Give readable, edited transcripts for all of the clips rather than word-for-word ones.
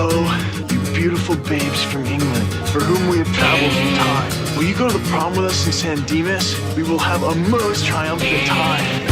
Oh, you beautiful babes from England, for whom we have traveled through time. Will you go to the prom with us in San Dimas? We will have a most triumphant time.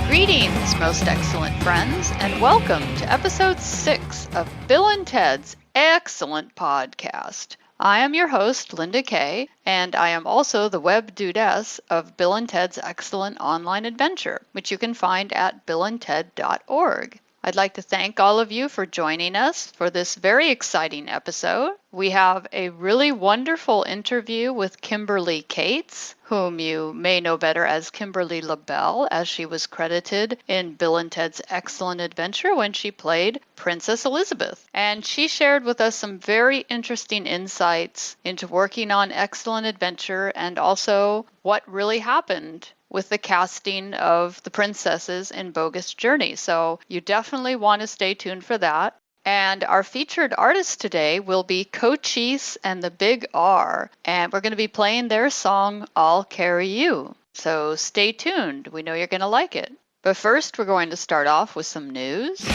Greetings, most excellent friends, and welcome to episode 6 of Bill and Ted's Excellent Podcast. I am your host, Linda Kay, and I am also the web dudess of Bill and Ted's Excellent Online Adventure, which you can find at billandted.org. I'd like to thank all of you for joining us for this very exciting episode. We have a really wonderful interview with Kimberly Kates, whom you may know better as Kimberly LaBelle, as she was credited in Bill and Ted's Excellent Adventure when she played Princess Elizabeth. And she shared with us some very interesting insights into working on Excellent Adventure and also what really happened with the casting of the princesses in Bogus Journey. So you definitely want to stay tuned for that. And our featured artist today will be Cochise and the Big R. And we're going to be playing their song, I'll Carry You. So stay tuned. We know you're going to like it. But first, we're going to start off with some news.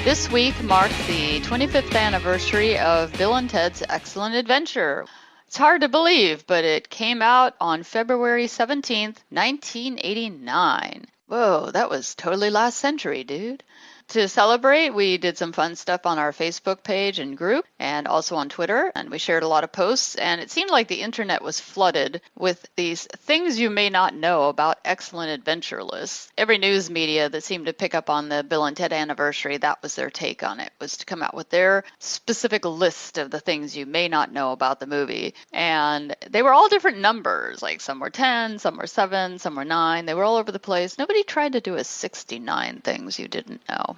This week marked the 25th anniversary of Bill and Ted's Excellent Adventure. It's hard to believe, but it came out on February 17th, 1989. Whoa, that was totally last century, dude. To celebrate, we did some fun stuff on our Facebook page and group and also on Twitter, and we shared a lot of posts, and it seemed like the internet was flooded with these things you may not know about Excellent Adventure lists. Every news media that seemed to pick up on the Bill and Ted anniversary, that was their take on it, was to come out with their specific list of the things you may not know about the movie. And they were all different numbers, like some were 10, some were 7, some were 9. They were all over the place. Nobody tried to do a 69 things you didn't know.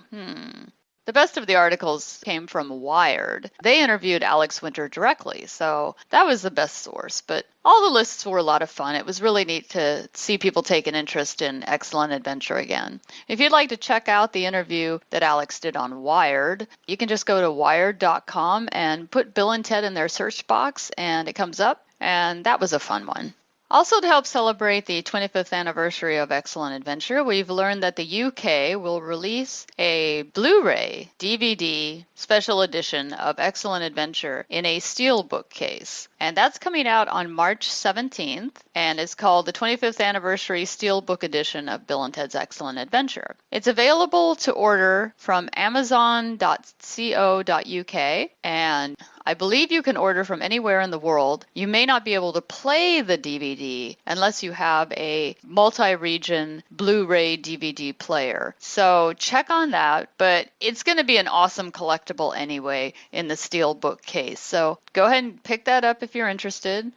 The best of the articles came from Wired. They interviewed Alex Winter directly, so that was the best source. But all the lists were a lot of fun. It was really neat to see people take an interest in Excellent Adventure again. If you'd like to check out the interview that Alex did on Wired, you can just go to wired.com and put Bill and Ted in their search box, and it comes up. And that was a fun one. Also, to help celebrate the 25th anniversary of Excellent Adventure, we've learned that the UK will release a Blu-ray DVD special edition of Excellent Adventure in a steelbook case. And that's coming out on March 17th, and it's called the 25th Anniversary Steelbook Edition of Bill and Ted's Excellent Adventure. It's available to order from amazon.co.uk, and I believe you can order from anywhere in the world. You may not be able to play the DVD unless you have a multi-region Blu-ray DVD player. So check on that, but it's going to be an awesome collectible anyway in the steelbook case. So go ahead and pick that up if you're interested.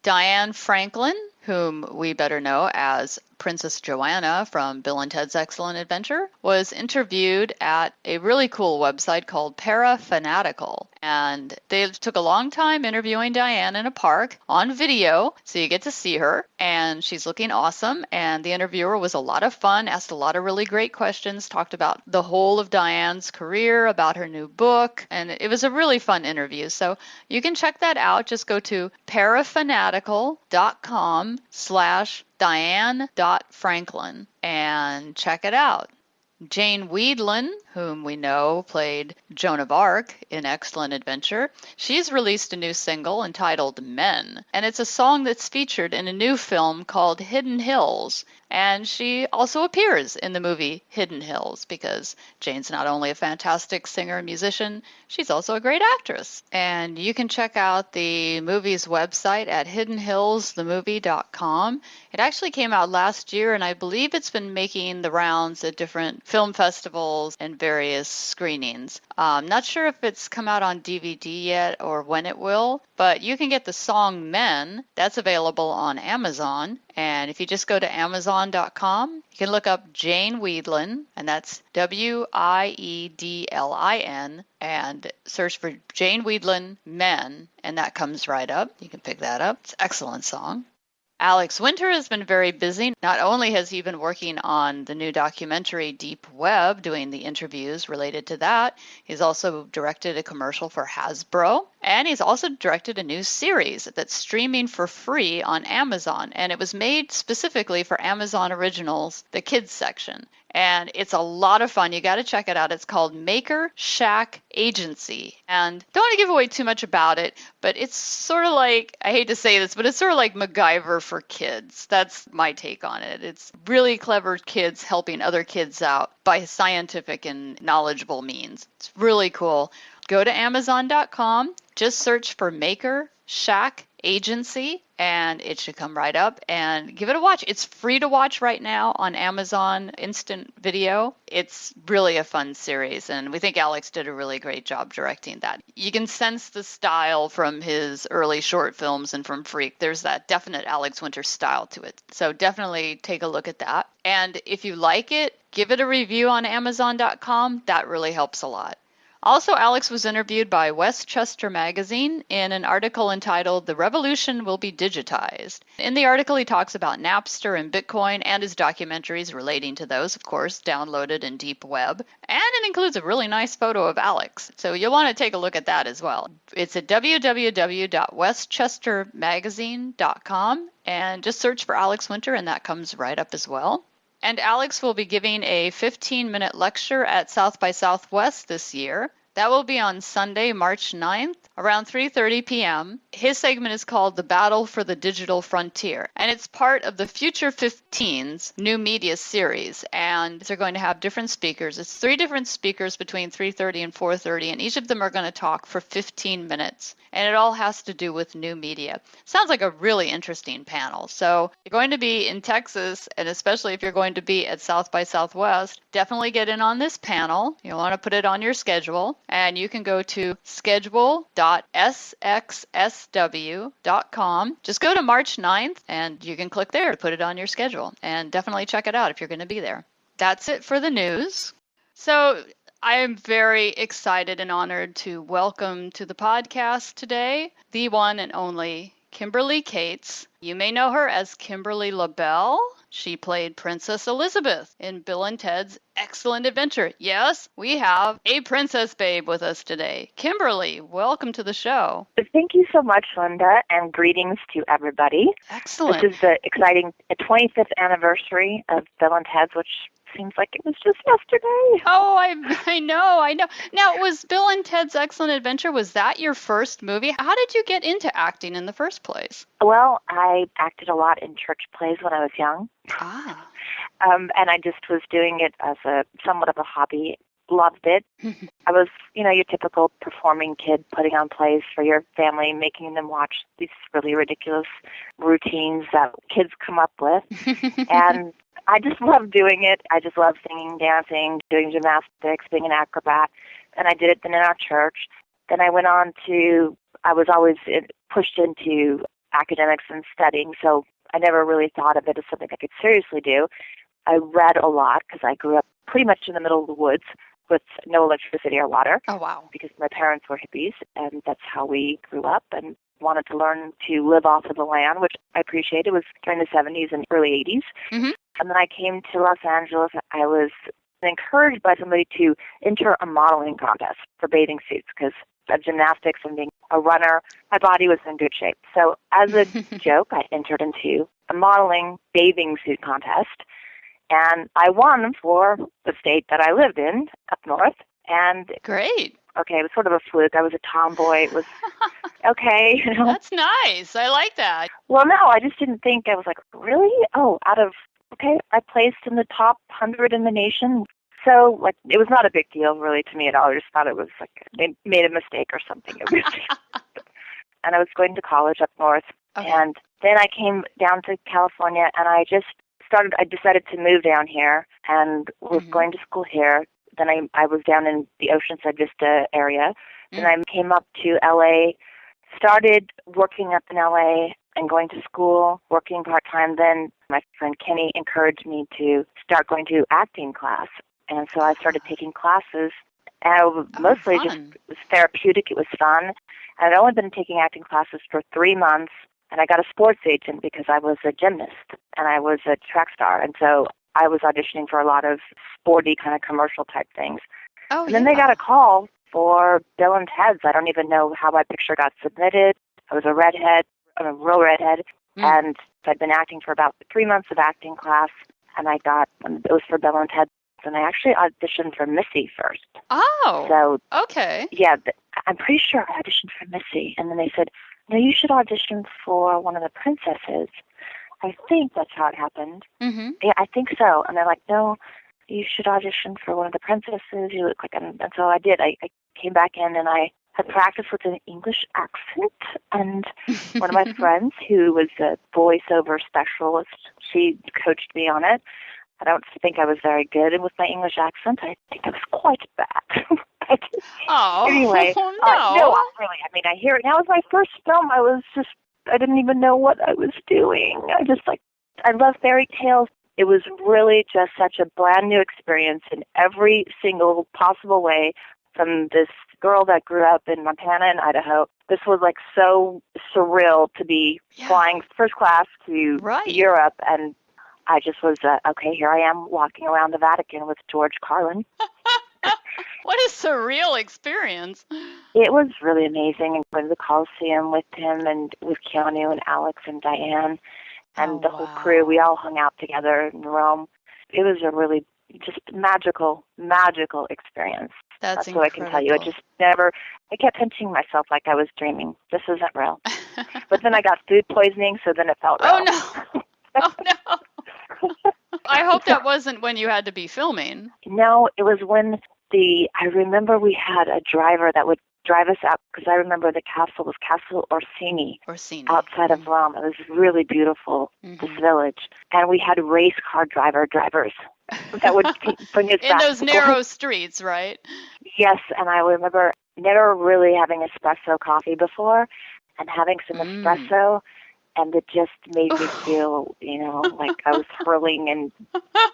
Diane Franklin, whom we better know as Princess Joanna from Bill and Ted's Excellent Adventure, was interviewed at a really cool website called Parafanatical. And they took a long time interviewing Diane in a park on video, so you get to see her. And she's looking awesome. And the interviewer was a lot of fun, asked a lot of really great questions, talked about the whole of Diane's career, about her new book. And it was a really fun interview. So you can check that out. Just go to parafanatical.com/Diane.Franklin and check it out. Jane Weedlin, whom we know played Joan of Arc in Excellent Adventure, she's released a new single entitled Men, and it's a song that's featured in a new film called Hidden Hills. And she also appears in the movie Hidden Hills because Jane's not only a fantastic singer and musician, she's also a great actress. And you can check out the movie's website at hiddenhillsthemovie.com. It actually came out last year, and I believe it's been making the rounds at different film festivals and various screenings. Not sure if it's come out on DVD yet or when it will, but you can get the song Men. That's available on Amazon. And if you just go to amazon.com, you can look up Jane Weedlin, and that's Wiedlin, and search for Jane Weedlin Men, and that comes right up. You can pick that up. It's an excellent song. Alex Winter has been very busy. Not only has he been working on the new documentary Deep Web, doing the interviews related to that, he's also directed a commercial for Hasbro. And he's also directed a new series that's streaming for free on Amazon. And it was made specifically for Amazon Originals, the kids section. And it's a lot of fun. You got to check it out. It's called Maker Shack Agency. And don't want to give away too much about it, but it's sort of like, I hate to say this, but it's sort of like MacGyver for kids. That's my take on it. It's really clever kids helping other kids out by scientific and knowledgeable means. It's really cool. Go to Amazon.com, just search for Maker Shack Agency, and it should come right up, and give it a watch. It's free to watch right now on Amazon Instant Video. It's really a fun series, and we think Alex did a really great job directing that. You can sense the style from his early short films and from Freak. There's that definite Alex Winter style to it. So definitely take a look at that. And if you like it, give it a review on Amazon.com. That really helps a lot. Also, Alex was interviewed by Westchester Magazine in an article entitled "The Revolution Will Be Digitized." In the article, he talks about Napster and Bitcoin and his documentaries relating to those, of course, downloaded in deep web. And it includes a really nice photo of Alex. So you'll want to take a look at that as well. It's at www.westchestermagazine.com, and just search for Alex Winter and that comes right up as well. And Alex will be giving a 15-minute lecture at South by Southwest this year. That will be on Sunday, March 9th, around 3:30 p.m. His segment is called The Battle for the Digital Frontier, and it's part of the Future 15's new media series, and they're going to have different speakers. It's 3 different speakers between 3:30 and 4:30, and each of them are going to talk for 15 minutes, and it all has to do with new media. Sounds like a really interesting panel. So if you're going to be in Texas, and especially if you're going to be at South by Southwest, definitely get in on this panel. You'll want to put it on your schedule, and you can go to schedule.sxsw.com. Just go to March 9th, and you can click there to put it on your schedule, and definitely check it out if you're going to be there. That's it for the news. So I am very excited and honored to welcome to the podcast today the one and only Kimberly Cates. You may know her as Kimberly LaBelle. She played Princess Elizabeth in Bill and Ted's Excellent Adventure. Yes, we have a princess babe with us today. Kimberly, welcome to the show. Thank you so much, Linda, and greetings to everybody. Excellent. This is the exciting 25th anniversary of Bill and Ted's, which seems like it was just yesterday. Oh, I know. Now, was Bill and Ted's Excellent Adventure, was that your first movie? How did you get into acting in the first place? Well, I acted a lot in church plays when I was young. Ah. And I just was doing it as somewhat of a hobby. Loved it. I was, your typical performing kid putting on plays for your family, making them watch these really ridiculous routines that kids come up with. And I just loved doing it. I just loved singing, dancing, doing gymnastics, being an acrobat. And I did it then in our church. Then I went on I was always pushed into academics and studying, so I never really thought of it as something I could seriously do. I read a lot because I grew up pretty much in the middle of the woods with no electricity or water. Oh, wow. Because my parents were hippies, and that's how we grew up, and wanted to learn to live off of the land, which I appreciate. It was during the 70s and early 80s. Mm-hmm. And then I came to Los Angeles. I was encouraged by somebody to enter a modeling contest for bathing suits because of gymnastics and being a runner, my body was in good shape. So as a joke, I entered into a modeling bathing suit contest, and I won for the state that I lived in, up north. And great. Okay, it was sort of a fluke. I was a tomboy. It was okay. That's nice. I like that. Well, no, I just didn't think. I was like, really? Oh, I placed in the top 100 in the nation. So, it was not a big deal, really, to me at all. I just thought it was they made a mistake or something. And I was going to college up north. Okay. And then I came down to California, and I decided to move down here and was going to school here. Then I was down in the Oceanside Vista area. Then I came up to L.A., started working up in L.A., and going to school, working part-time. Then my friend Kenny encouraged me to start going to acting class. And so I started taking classes, and it was mostly it was therapeutic. It was fun. And I'd only been taking acting classes for 3 months, and I got a sports agent because I was a gymnast, and I was a track star. And so I was auditioning for a lot of sporty kind of commercial type things. Oh, and then they got a call for Bill and Ted's. I don't even know how my picture got submitted. I was a redhead, a real redhead, and I'd been acting for about 3 months of acting class, and it was for Bill and Ted's, and I actually auditioned for Missy first. Oh, so, okay. Yeah, I'm pretty sure I auditioned for Missy, and then they said, no, you should audition for one of the princesses. I think that's how it happened. Mm-hmm. Yeah, I think so. And they're like, no, you should audition for one of the princesses. You look like, and so I did. I came back in and I had practiced with an English accent. And one of my friends, who was a voiceover specialist, she coached me on it. I don't think I was very good with my English accent. I think I was quite bad. Oh, anyway, no. No, really. I mean, I hear it. That was my first film. I didn't even know what I was doing. I love fairy tales. It was really just such a brand new experience in every single possible way. From this girl that grew up in Montana and Idaho, this was like so surreal to be flying first class to Europe, and I just was, okay, here I am walking around the Vatican with George Carlin. What a surreal experience. It was really amazing. And going to the Coliseum with him and with Keanu and Alex and Diane and the whole crew. We all hung out together in Rome. It was a really just magical experience. That's what I can tell you. I kept pinching myself like I was dreaming. This isn't real. But then I got food poisoning, so then it felt real. Oh, no. Oh, no. I hope that wasn't when you had to be filming. No, it was when I remember we had a driver that would drive us out, because I remember the castle was Castle Orsini. Outside of Rome. It was really beautiful, this village. And we had race car drivers that would bring us in back. In those narrow streets, right? Yes, and I remember never really having espresso coffee before, and having some espresso, and it just made me feel, like I was hurling, and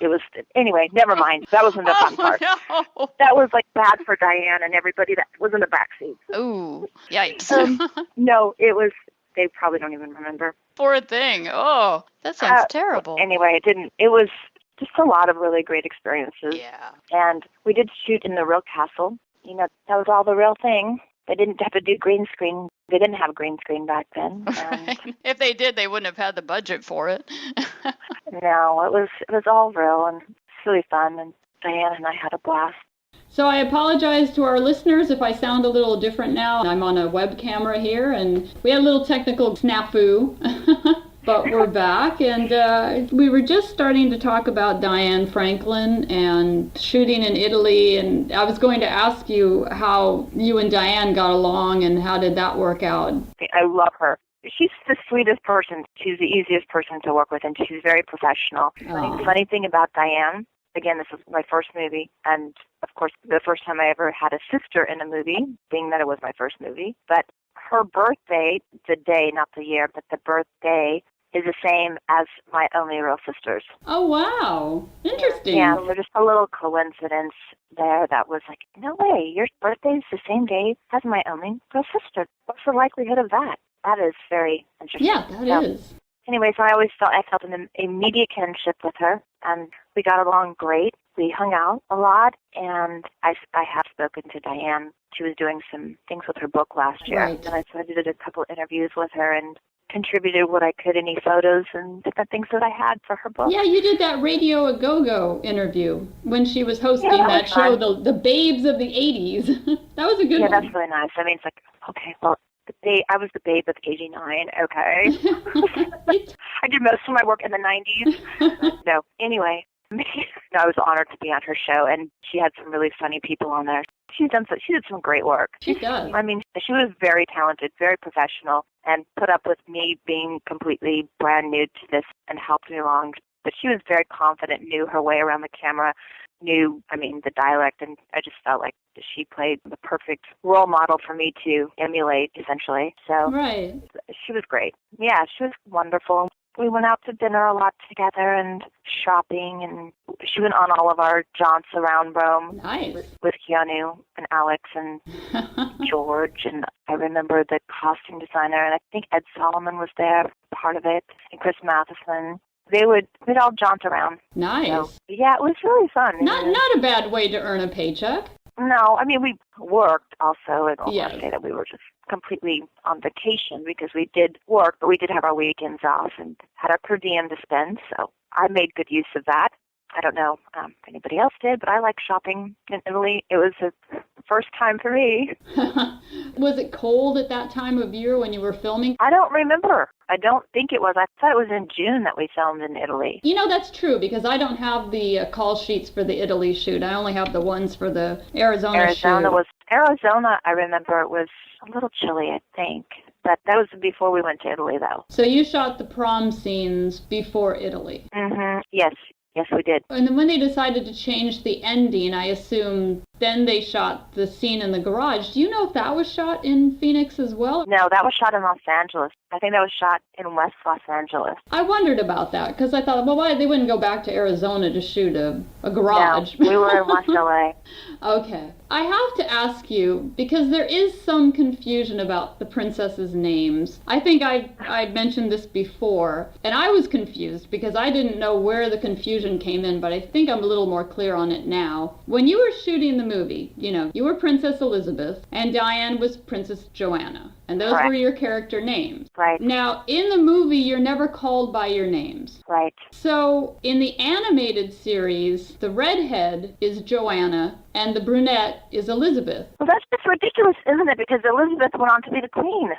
it was, anyway, never mind. That wasn't the fun part. No. That was like bad for Diane and everybody that was in the backseat. Ooh, yikes. No, it was, they probably don't even remember. Poor thing. Oh, that sounds terrible. Anyway, it was just a lot of really great experiences. Yeah. And we did shoot in the real castle. That was all the real thing. They didn't have to do green screen. They didn't have green screen back then. Right. If they did, they wouldn't have had the budget for it. No, it was all real, and it's really fun, and Diane and I had a blast. So I apologize to our listeners if I sound a little different now. I'm on a web camera here, and we had a little technical snafu, but we're back. And we were just starting to talk about Diane Franklin and shooting in Italy, and I was going to ask you how you and Diane got along, and how did that work out? I love her. She's the sweetest person. She's the easiest person to work with, and she's very professional. The funny thing about Diane, again, this was my first movie, and of course, the first time I ever had a sister in a movie, being that it was my first movie. But her birthday, the day, not the year, but the birthday, is the same as my only real sister's. Oh, wow. Interesting. Yeah, so just a little coincidence there that was like, no way, your birthday is the same day as my only real sister. What's the likelihood of that? That is very interesting. Yeah, that is. Anyway, so I felt an immediate kinship with her, and we got along great. We hung out a lot, and I have spoken to Diane. She was doing some things with her book last year, Right. and so I did a couple interviews with her and contributed what I could, any photos and different things that I had for her book. Yeah, you did that Radio A Go-Go interview when she was hosting that show, the Babes of the 80s. That was a good one. Yeah, that's really nice. I mean, it's like, okay, well, I was the babe of 89, okay. I did most of my work in the 90s. No, anyway, I was honored to be on her show, and she had some really funny people on there. She did some great work. She does. I mean, she was very talented, very professional, and put up with me being completely brand new to this and helped me along. But she was very confident, knew her way around the camera, knew, the dialect, and I just felt like she played the perfect role model for me to emulate, essentially. So right. She was great. Yeah, she was wonderful. We went out to dinner a lot together and shopping, and she went on all of our jaunts around Rome. Nice. With Keanu and Alex and George, and I remember the costume designer, and I think Ed Solomon was there, part of it, and Chris Matheson. We'd all jaunt around. Nice. So, yeah, it was really fun. Not a bad way to earn a paycheck. No, I mean, we worked also. I don't Yes. want to say that we were just completely on vacation because we did work, but we did have our weekends off and had our per diem to spend, so I made good use of that. I don't know if anybody else did, but I like shopping in Italy. It was the first time for me. Was it cold at that time of year when you were filming? I don't remember. I don't think it was. I thought it was in June that we filmed in Italy. You know, that's true because I don't have the call sheets for the Italy shoot. I only have the ones for the Arizona shoot. Arizona, I remember it was a little chilly, I think. But that was before we went to Italy, though. So you shot the prom scenes before Italy. Mm-hmm. Yes, we did. And then when they decided to change the ending, I assume then they shot the scene in the garage. Do you know if that was shot in Phoenix as well? No, that was shot in Los Angeles. I think that was shot in West Los Angeles. I wondered about that because I thought, well, why they wouldn't go back to Arizona to shoot a garage? No, we were in West LA. Okay. I have to ask you, because there is some confusion about the princesses' names. I think I mentioned this before, and I was confused because I didn't know where the confusion came in, but I think I'm a little more clear on it now. When you were shooting the movie, you know, you were Princess Elizabeth, and Diane was Princess Joanna. And those Correct. were your character names. Right. Now, in the movie, you're never called by your names. Right. So, in the animated series, the redhead is Joanna, and the brunette is Elizabeth. Well, that's just ridiculous, isn't it? Because Elizabeth went on to be the queen.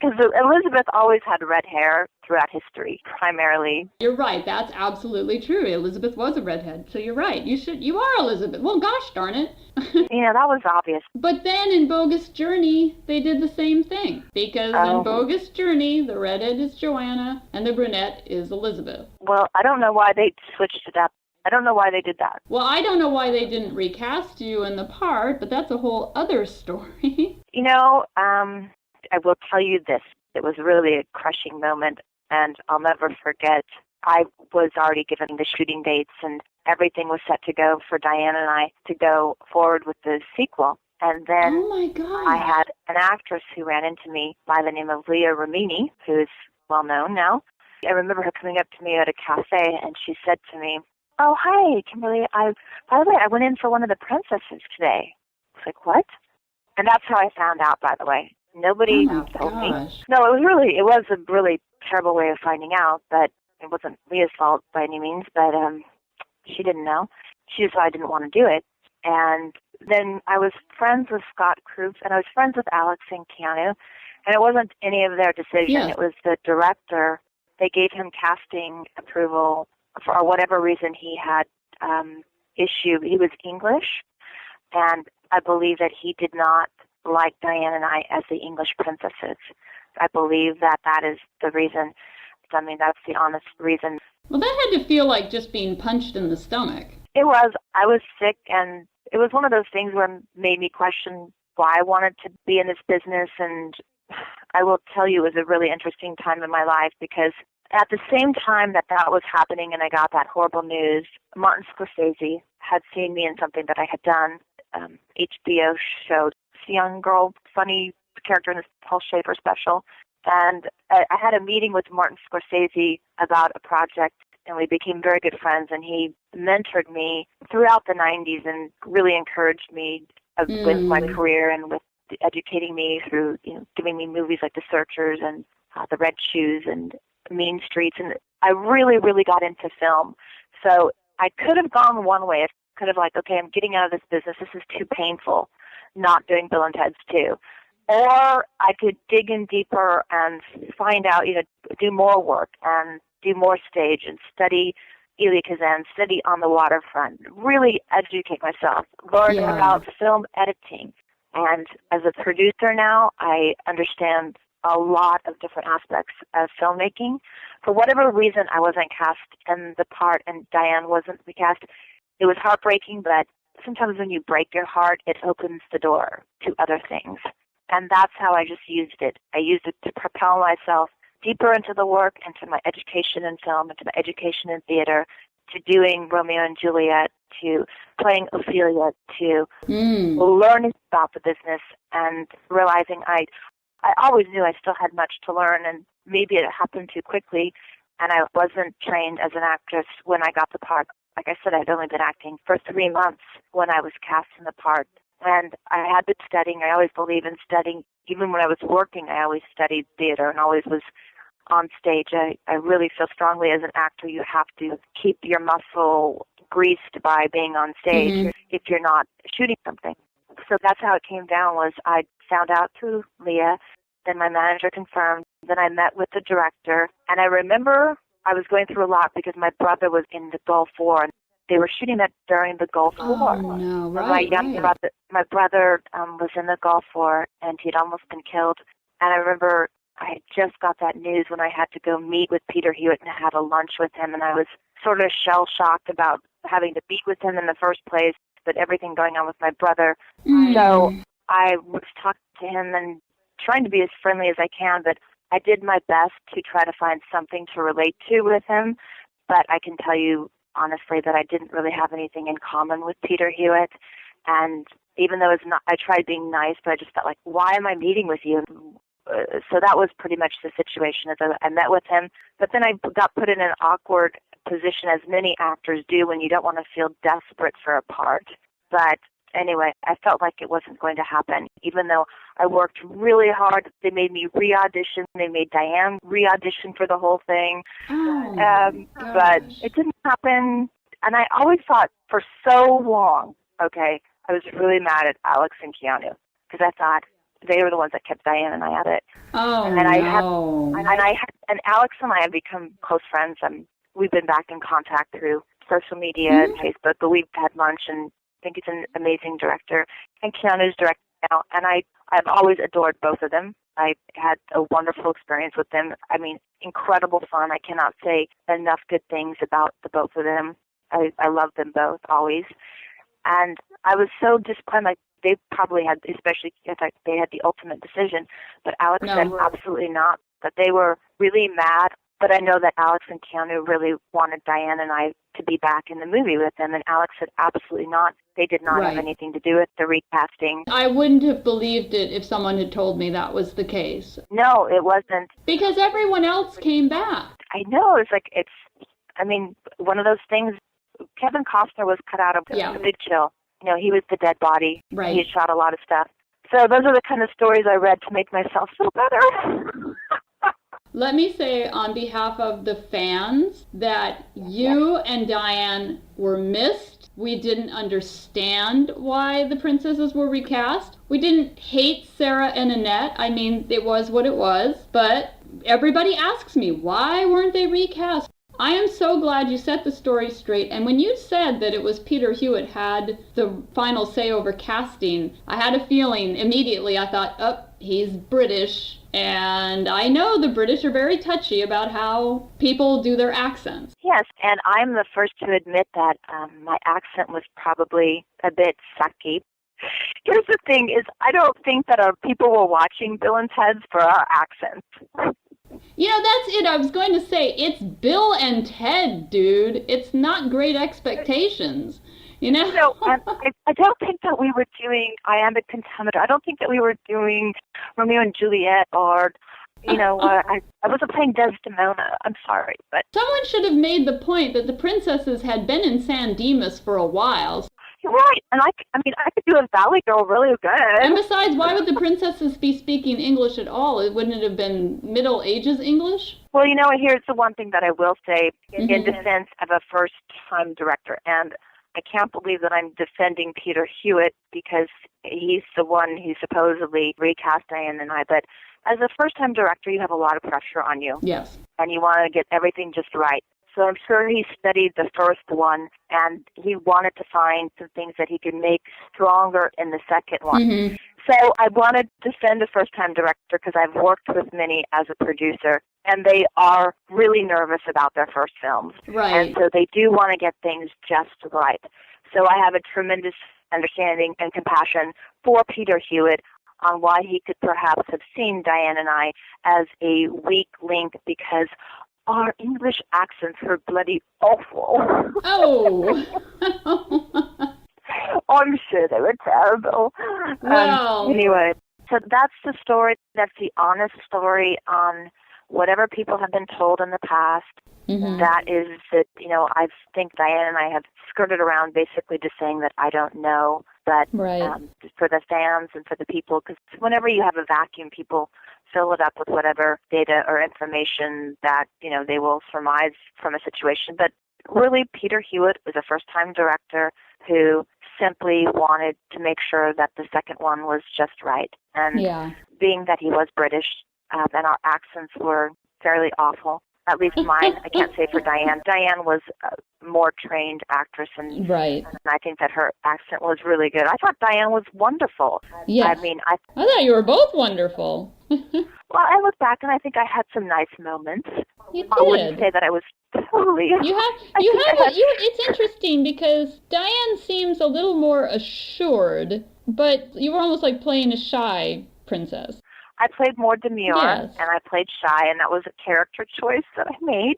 Because Elizabeth always had red hair throughout history, primarily. You're right. That's absolutely true. Elizabeth was a redhead, so you're right. You are Elizabeth. Well, gosh darn it. That was obvious. But then in Bogus Journey, they did the same thing. Because in Bogus Journey, the redhead is Joanna, and the brunette is Elizabeth. Well, I don't know why they switched it up. I don't know why they did that. Well, I don't know why they didn't recast you in the part, but that's a whole other story. I will tell you this. It was really a crushing moment, and I'll never forget. I was already given the shooting dates, and everything was set to go for Diane and I to go forward with the sequel. And then oh my God. I had an actress who ran into me by the name of Leah Ramini, who is well known now. I remember her coming up to me at a cafe, and she said to me, "Oh, hi, Kimberly. By the way, I went in for one of the princesses today." I was like, "What?" And that's how I found out, by the way. Nobody told me. No, it was a really terrible way of finding out, but it wasn't Leah's fault by any means, but she didn't know. She decided I didn't want to do it. And then I was friends with Scott Krupp, and I was friends with Alex and Keanu, and it wasn't any of their decision. Yes. It was the director. They gave him casting approval for whatever reason he had issue. He was English, and I believe that he did not like Diane and I as the English princesses. I believe that is the reason. I mean, that's the honest reason. Well, that had to feel like just being punched in the stomach. It was. I was sick, and it was one of those things where it made me question why I wanted to be in this business. And I will tell you, it was a really interesting time in my life because at the same time that was happening and I got that horrible news, Martin Scorsese had seen me in something that I had done, HBO show, young girl, funny character in this Paul Schaefer special. And I had a meeting with Martin Scorsese about a project, and we became very good friends, and he mentored me throughout the 90s and really encouraged me with my career and with educating me through, giving me movies like The Searchers and The Red Shoes and Mean Streets. And I really, really got into film. So I could have gone one way. I could have okay, I'm getting out of this business. This is too painful, not doing Bill and Ted's 2. Or I could dig in deeper and find out, do more work and do more stage and study Elia Kazan, study on the waterfront, really educate myself, learn about film editing. And as a producer now, I understand a lot of different aspects of filmmaking. For whatever reason, I wasn't cast in the part and Diane wasn't recast. It was heartbreaking, but sometimes when you break your heart, it opens the door to other things. And that's how I just used it. I used it to propel myself deeper into the work, into my education in film, into my education in theater, to doing Romeo and Juliet, to playing Ophelia, to learning about the business and realizing I always knew I still had much to learn, and maybe it happened too quickly, and I wasn't trained as an actress when I got the part. like I said, I'd only been acting for 3 months when I was cast in the part. And I had been studying. I always believe in studying. Even when I was working, I always studied theater and always was on stage. I really feel strongly as an actor you have to keep your muscle greased by being on stage if you're not shooting something. So that's how it came down. Was I found out through Leah, then my manager confirmed, then I met with the director, and I remember I was going through a lot because my brother was in the Gulf War, and they were shooting that during the Gulf War. Oh, no, My brother was in the Gulf War, and he'd almost been killed. And I remember I had just got that news when I had to go meet with Peter Hewitt and have a lunch with him, and I was sort of shell-shocked about having to meet with him in the first place, but everything going on with my brother. So I was talking to him and trying to be as friendly as I can, but I did my best to try to find something to relate to with him. But I can tell you honestly that I didn't really have anything in common with Peter Hewitt. And even though I tried being nice, but I just felt like, why am I meeting with you? So that was pretty much the situation. As I met with him, but then I got put in an awkward position, as many actors do, when you don't want to feel desperate for a part. But anyway, I felt like it wasn't going to happen, even though I worked really hard. They made me re-audition. They made Diane re-audition for the whole thing. But it didn't happen. And I always thought for so long, I was really mad at Alex and Keanu because I thought they were the ones that kept Diane and I at it. And Alex and I have become close friends. We've been back in contact through social media and Facebook, but we've had lunch, and I think he's an amazing director. And Keanu's directing now, and I've always adored both of them. I had a wonderful experience with them. I mean, incredible fun. I cannot say enough good things about the both of them. I love them both, always. And I was so disappointed. Like, they probably had, especially, in fact, they had the ultimate decision. But Alex said absolutely not, that they were really mad. But I know that Alex and Keanu really wanted Diane and I to be back in the movie with them, and Alex said absolutely not. They did not have anything to do with the recasting. I wouldn't have believed it if someone had told me that was the case. No, it wasn't. Because everyone else came back. I know. It's like, one of those things. Kevin Costner was cut out of The Big Chill. He was the dead body. Right. He had shot a lot of stuff. So those are the kind of stories I read to make myself feel better. Let me say on behalf of the fans that you and Diane were missed. We didn't understand why the princesses were recast. We didn't hate Sarah and Annette. I mean, it was what it was. But everybody asks me, why weren't they recast? I am so glad you set the story straight. And when you said that it was Peter Hewitt had the final say over casting, I had a feeling immediately. I thought, he's British. And I know the British are very touchy about how people do their accents. Yes, and I'm the first to admit that my accent was probably a bit sucky. Here's the thing is, I don't think that our people were watching Bill and Ted's for our accents. That's it. I was going to say, it's Bill and Ted, dude. It's not Great Expectations. I don't think that we were doing Iambic Pentameter. I don't think that we were doing Romeo and Juliet or, I wasn't playing Desdemona. I'm sorry, but... Someone should have made the point that the princesses had been in San Dimas for a while. You're right, and I could do a Valley Girl really good. And besides, why would the princesses be speaking English at all? Wouldn't it have been Middle Ages English? Well, here's the one thing that I will say in defense of a first-time director, and I can't believe that I'm defending Peter Hewitt because he's the one who supposedly recast Diane and I, but as a first-time director, you have a lot of pressure on you. Yes. And you want to get everything just right. So I'm sure he studied the first one, and he wanted to find some things that he could make stronger in the second one. So I want to defend a first-time director because I've worked with many as a producer, and they are really nervous about their first films. Right. And so they do want to get things just right. So I have a tremendous understanding and compassion for Peter Hewitt on why he could perhaps have seen Diane and I as a weak link because our English accents were bloody awful. Oh. I'm sure they were terrible. Well. Anyway, so that's the story. That's the honest story on whatever people have been told in the past. that is that, I think Diane and I have skirted around basically just saying that I don't know, but for the fans and for the people, because whenever you have a vacuum, people fill it up with whatever data or information that, they will surmise from a situation. But really, Peter Hewitt was a first-time director who simply wanted to make sure that the second one was just right. And being that he was British, and our accents were fairly awful, at least mine. I can't say for Diane. Diane was a more trained actress, and I think that her accent was really good. I thought Diane was wonderful. Yes. I thought you were both wonderful. Well, I look back and I think I had some nice moments. You did. I wouldn't say that I was totally. It's interesting because Diane seems a little more assured, but you were almost like playing a shy princess. I played more demure, and I played shy, and that was a character choice that I made.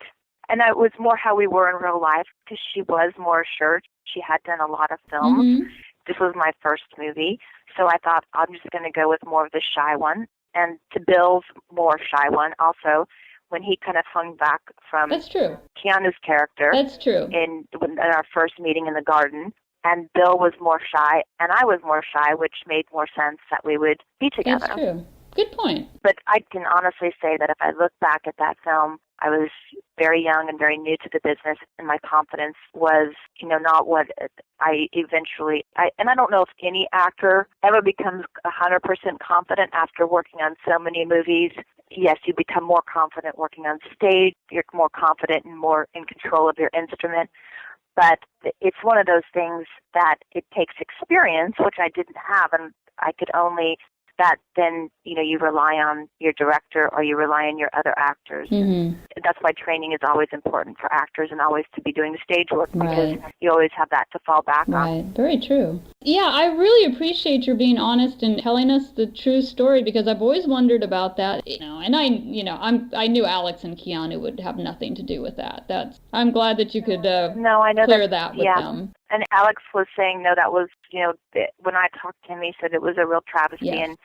And it was more how we were in real life, because she was more assured. She had done a lot of films. This was my first movie, so I thought I'm just going to go with more of the shy one. And to Bill's more shy one, also, when he kind of hung back from Keanu's character. That's true. In our first meeting in the garden. And Bill was more shy, and I was more shy, which made more sense that we would be together. That's true. Good point. But I can honestly say that if I look back at that film, I was very young and very new to the business, and my confidence was, not what I eventually, and I don't know if any actor ever becomes 100% confident after working on so many movies. Yes, you become more confident working on stage. You're more confident and more in control of your instrument. But it's one of those things that it takes experience, which I didn't have, and I could only, that then, you rely on your director or you rely on your other actors. That's why training is always important for actors and always to be doing the stage work, because you always have that to fall back on. Very true. Yeah, I really appreciate your being honest and telling us the true story, because I've always wondered about that, and I knew Alex and Keanu would have nothing to do with that. I'm glad that you could clear that with them. And Alex was saying, no, that was, when I talked to him, he said it was a real travesty, and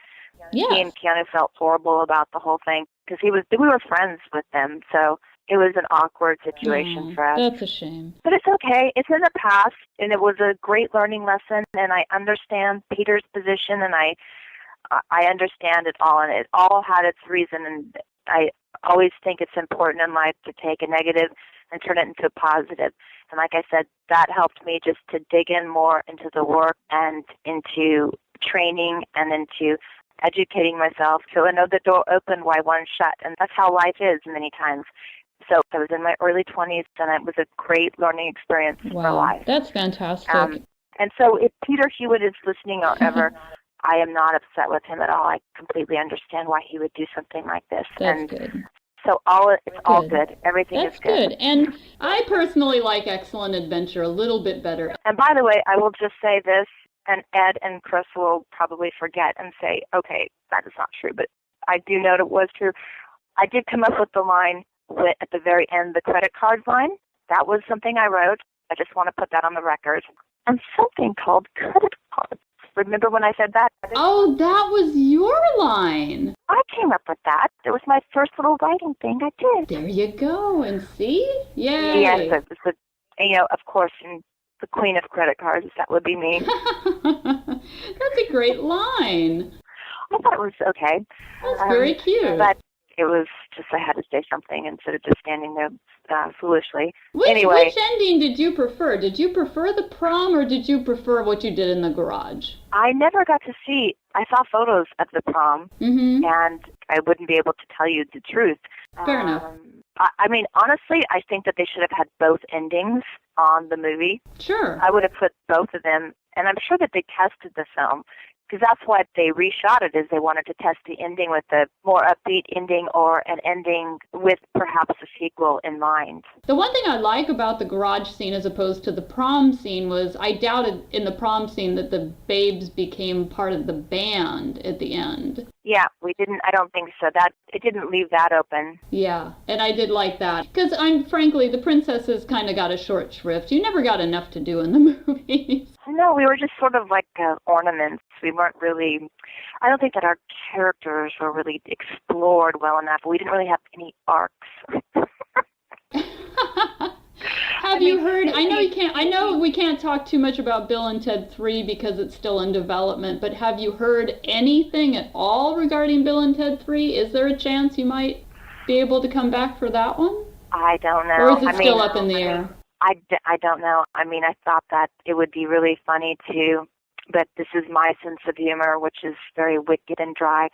he and Keanu felt horrible about the whole thing, because we were friends with them, so it was an awkward situation for us. That's a shame. But it's okay. It's in the past, and it was a great learning lesson, and I understand Peter's position, and I understand it all, and it all had its reason, and I always think it's important in life to take a negative and turn it into a positive. And like I said, that helped me just to dig in more into the work and into training and into educating myself. So another door opened while one shut, and that's how life is many times. So I was in my early 20s, and it was a great learning experience for life. That's fantastic. And so if Peter Hewitt is listening or ever, I am not upset with him at all. I completely understand why he would do something like this. That's good. So it's all good. Everything is good. That's good. And I personally like Excellent Adventure a little bit better. And by the way, I will just say this, and Ed and Chris will probably forget and say, okay, that is not true, but I do know it was true. I did come up with the line at the very end, the credit card line. That was something I wrote. I just want to put that on the record. And something called credit cards. Remember when I said that? Oh, that was your line. I came up with that. It was my first little writing thing I did. There you go. And see? Yay. Yes, of course, and the queen of credit cards, that would be me. That's a great line. I thought it was okay. That's very cute. But it was just I had to say something instead of just standing there foolishly. Which ending did you prefer? Did you prefer the prom, or did you prefer what you did in the garage? I never got to see. I saw photos of the prom, and I wouldn't be able to tell you the truth. Fair enough. I mean, honestly, I think that they should have had both endings on the movie. Sure. I would have put both of them, and I'm sure that they tested the film, because that's why they reshot it, is they wanted to test the ending with a more upbeat ending or an ending with perhaps a sequel in mind. The one thing I like about the garage scene as opposed to the prom scene was I doubted in the prom scene that the babes became part of the band at the end. Yeah, we didn't. I don't think so. It didn't leave that open. Yeah, and I did like that. Because frankly, the princesses kind of got a short shrift. You never got enough to do in the movies. No, we were just sort of like ornaments. We weren't really, I don't think that our characters were really explored well enough. We didn't really have any arcs. Have you heard? I know you can't. I know we can't talk too much about Bill and Ted 3 because it's still in development. But have you heard anything at all regarding Bill and Ted 3? Is there a chance you might be able to come back for that one? I don't know. Or is it still up in the air? I don't know. I mean, I thought that it would be really funny too, but this is my sense of humor, which is very wicked and dry,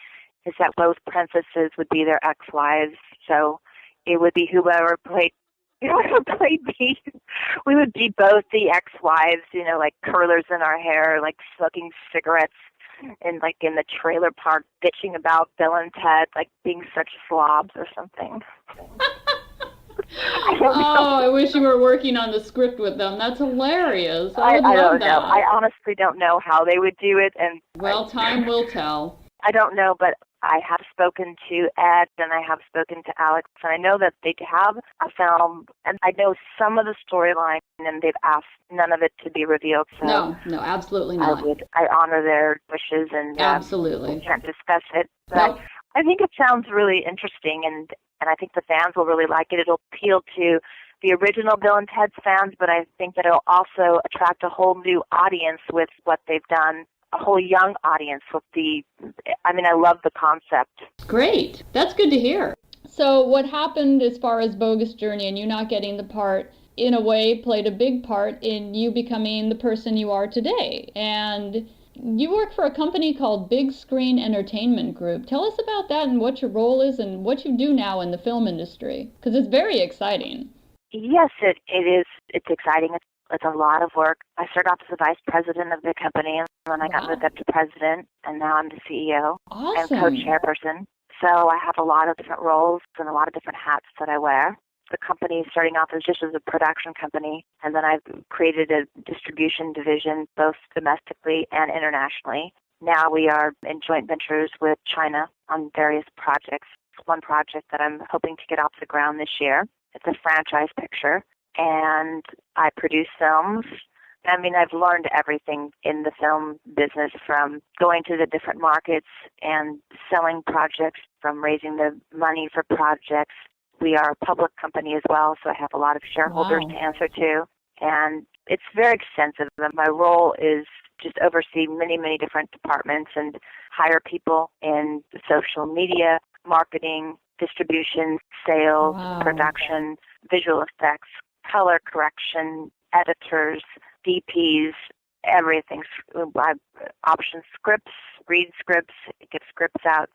is that both princesses would be their ex-wives. So it would be whoever played me. We would be both the ex-wives, like curlers in our hair, like smoking cigarettes and like in the trailer park bitching about Bill and Ted, like being such slobs or something. I wish you were working on the script with them. That's hilarious. I don't know. I honestly don't know how they would do it. And time will tell. I don't know, but I have spoken to Ed and I have spoken to Alex, and I know that they have a film, and I know some of the storyline, and they've asked none of it to be revealed. So no, absolutely not. I honor their wishes, and absolutely can't discuss it. But nope. I think it sounds really interesting, and I think the fans will really like it. It'll appeal to the original Bill and Ted's fans, but I think that it'll also attract a whole new audience with what they've done. A whole young audience with I love the concept. Great. That's good to hear. So what happened as far as Bogus Journey and you not getting the part, in a way, played a big part in you becoming the person you are today. And you work for a company called Big Screen Entertainment Group. Tell us about that and what your role is and what you do now in the film industry, because it's very exciting. Yes, it is. It's exciting. It's a lot of work. I started off as the vice president of the company, and then I got moved up to president, and now I'm the CEO and co-chairperson. So I have a lot of different roles and a lot of different hats that I wear. The company starting off as just as a production company, and then I've created a distribution division both domestically and internationally. Now we are in joint ventures with China on various projects. One project that I'm hoping to get off the ground this year. It's a franchise picture. And I produce films. I mean, I've learned everything in the film business, from going to the different markets and selling projects, from raising the money for projects. We are a public company as well, so I have a lot of shareholders to answer to. And it's very extensive. My role is just oversee many, many different departments and hire people in social media, marketing, distribution, sales, production, visual effects, color correction, editors, DPs, everything. I option scripts, read scripts, get scripts out.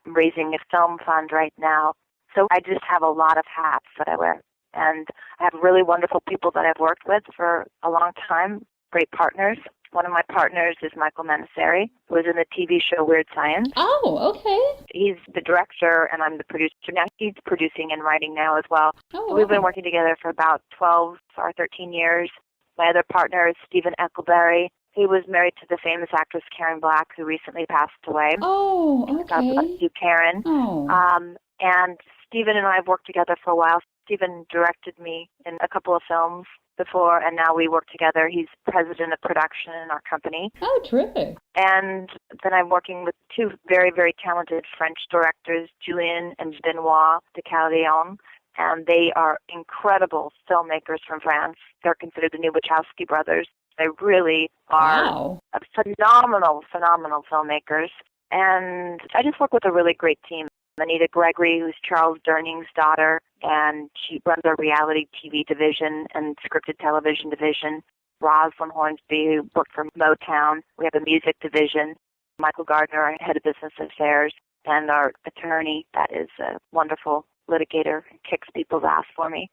I'm raising a film fund right now. So I just have a lot of hats that I wear. And I have really wonderful people that I've worked with for a long time, great partners. One of my partners is Michael Manasari, who was in the TV show Weird Science. Oh, okay. He's the director, and I'm the producer. Now he's producing and writing now as well. Oh, wow. We've been working together for about 12 or 13 years. My other partner is Stephen Eckleberry. He was married to the famous actress Karen Black, who recently passed away. Oh, okay. God bless you, Karen. Oh. And Stephen and I have worked together for a while. Stephen directed me in a couple of films before, and now we work together. He's president of production in our company. Oh, terrific. And then I'm working with two very, very talented French directors, Julien and Benoit de Caléon, and they are incredible filmmakers from France. They're considered the new Wachowski brothers. They really are phenomenal filmmakers. And I just work with a really great team. Anita Gregory, who's Charles Durning's daughter, and she runs our reality TV division and scripted television division. Rosalind Hornsby, who worked for Motown. We have a music division. Michael Gardner, our head of business affairs, and our attorney, that is a wonderful litigator, kicks people's ass for me.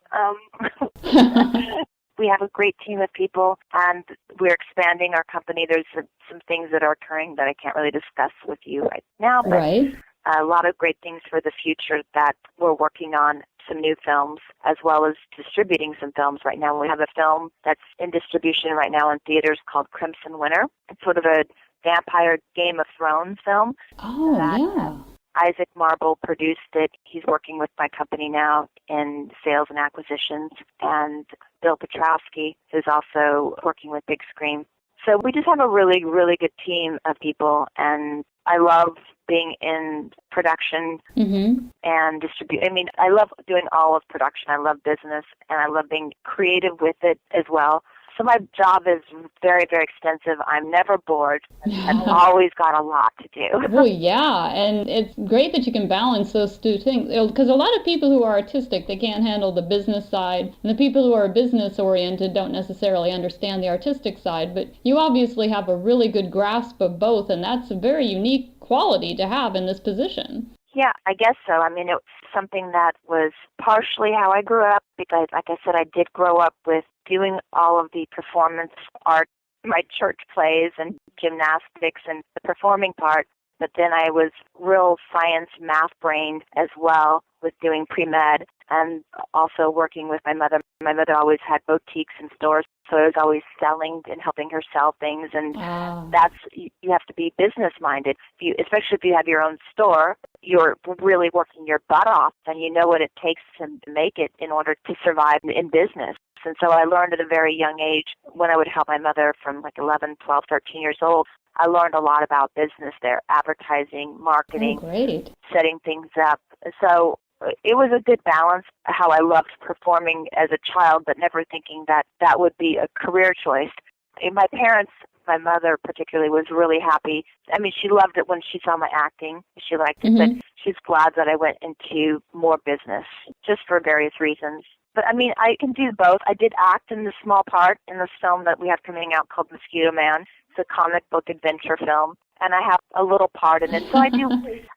We have a great team of people, and we're expanding our company. There's some things that are occurring that I can't really discuss with you right now, but a lot of great things for the future that we're working on, some new films, as well as distributing some films right now. We have a film that's in distribution right now in theaters called Crimson Winter. It's sort of a vampire Game of Thrones film. Oh, yeah. Isaac Marble produced it. He's working with my company now in sales and acquisitions. And Bill Petrowski, who's also working with Big Screen. So we just have a really, really good team of people, and I love being in production and distribute. I mean, I love doing all of production. I love business, and I love being creative with it as well. So my job is very, very extensive. I'm never bored. I've always got a lot to do. Well, yeah, and it's great that you can balance those two things. Because a lot of people who are artistic, they can't handle the business side. And the people who are business-oriented don't necessarily understand the artistic side. But you obviously have a really good grasp of both, and that's a very unique quality to have in this position. Yeah, I guess so. I mean, it was something that was partially how I grew up because, like I said, I did grow up with doing all of the performance art, my church plays and gymnastics and the performing part. But then I was real science, math-brained as well with doing pre-med and also working with my mother. My mother always had boutiques and stores, so I was always selling and helping her sell things. And that's, you have to be business-minded. Especially if you have your own store, you're really working your butt off, and you know what it takes to make it in order to survive in business. And so I learned at a very young age when I would help my mother from like 11, 12, 13 years old. I learned a lot about business there, advertising, marketing, setting things up. So it was a good balance, how I loved performing as a child, but never thinking that that would be a career choice. And my parents, my mother particularly, was really happy. I mean, she loved it when she saw my acting. She liked it, but she's glad that I went into more business, just for various reasons. But, I mean, I can do both. I did act in the small part in this film that we have coming out called Mosquito Man. It's a comic book adventure film, and I have a little part in it. So I do,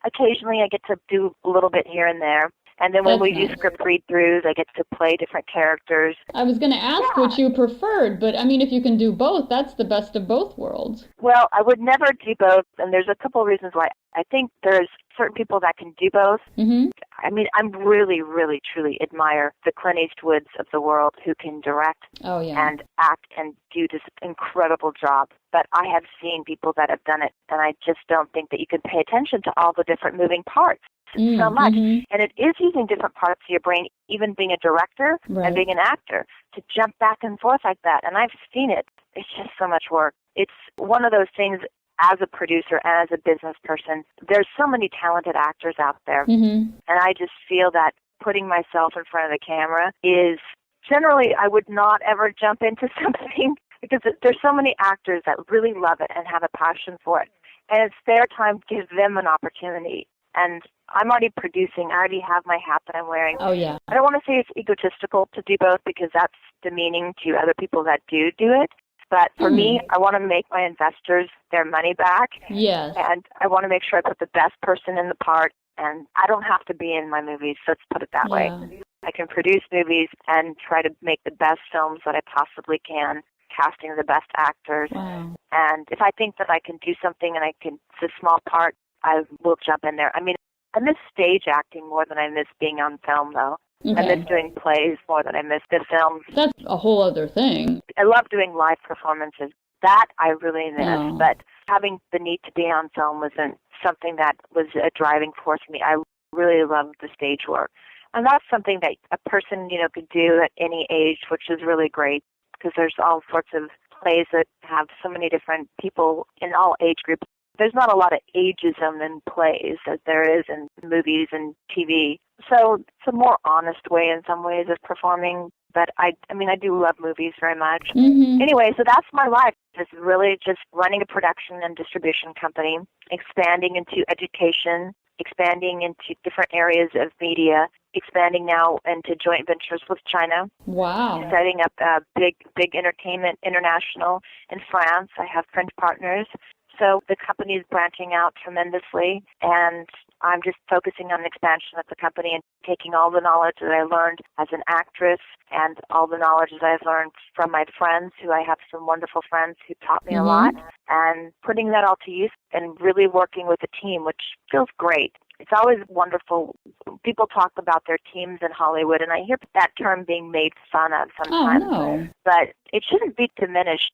occasionally I get to do a little bit here and there. And then when we do script read-throughs, I get to play different characters. I was going to ask what you preferred, but I mean, if you can do both, that's the best of both worlds. Well, I would never do both, and there's a couple of reasons why. I think there's certain people that can do both. I mean, I really, really, truly admire the Clint Eastwoods of the world who can direct and act and do this incredible job. But I have seen people that have done it, and I just don't think that you can pay attention to all the different moving parts so much. And it is using different parts of your brain, even being a director and being an actor, to jump back and forth like that. And I've seen it. It's just so much work. It's one of those things. As a producer and as a business person, there's so many talented actors out there. And I just feel that putting myself in front of the camera is generally, I would not ever jump into something because there's so many actors that really love it and have a passion for it. And it's their time to give them an opportunity. And I'm already producing. I already have my hat that I'm wearing. I don't want to say it's egotistical to do both because that's demeaning to other people that do it. But for me, I want to make my investors their money back. And I want to make sure I put the best person in the part. And I don't have to be in my movies, so let's put it that way. I can produce movies and try to make the best films that I possibly can, casting the best actors. And if I think that I can do something and it's a small part, I will jump in there. I mean, I miss stage acting more than I miss being on film, though. I miss doing plays more than I miss the films. That's a whole other thing. I love doing live performances. That I really miss. But having the need to be on film wasn't something that was a driving force for me. I really loved the stage work. And that's something that a person, could do at any age, which is really great because there's all sorts of plays that have so many different people in all age groups. There's not a lot of ageism in plays as there is in movies and TV. So it's a more honest way in some ways of performing. But I do love movies very much. Anyway, so that's my life. It's really just running a production and distribution company, expanding into education, expanding into different areas of media, expanding now into joint ventures with China. Setting up a big entertainment international in France. I have French partners. So the company is branching out tremendously, and I'm just focusing on the expansion of the company and taking all the knowledge that I learned as an actress and all the knowledge that I've learned from my friends, who I have some wonderful friends who taught me a lot, and putting that all to use and really working with a team, which feels great. It's always wonderful. People talk about their teams in Hollywood, and I hear that term being made fun of sometimes. But it shouldn't be diminished.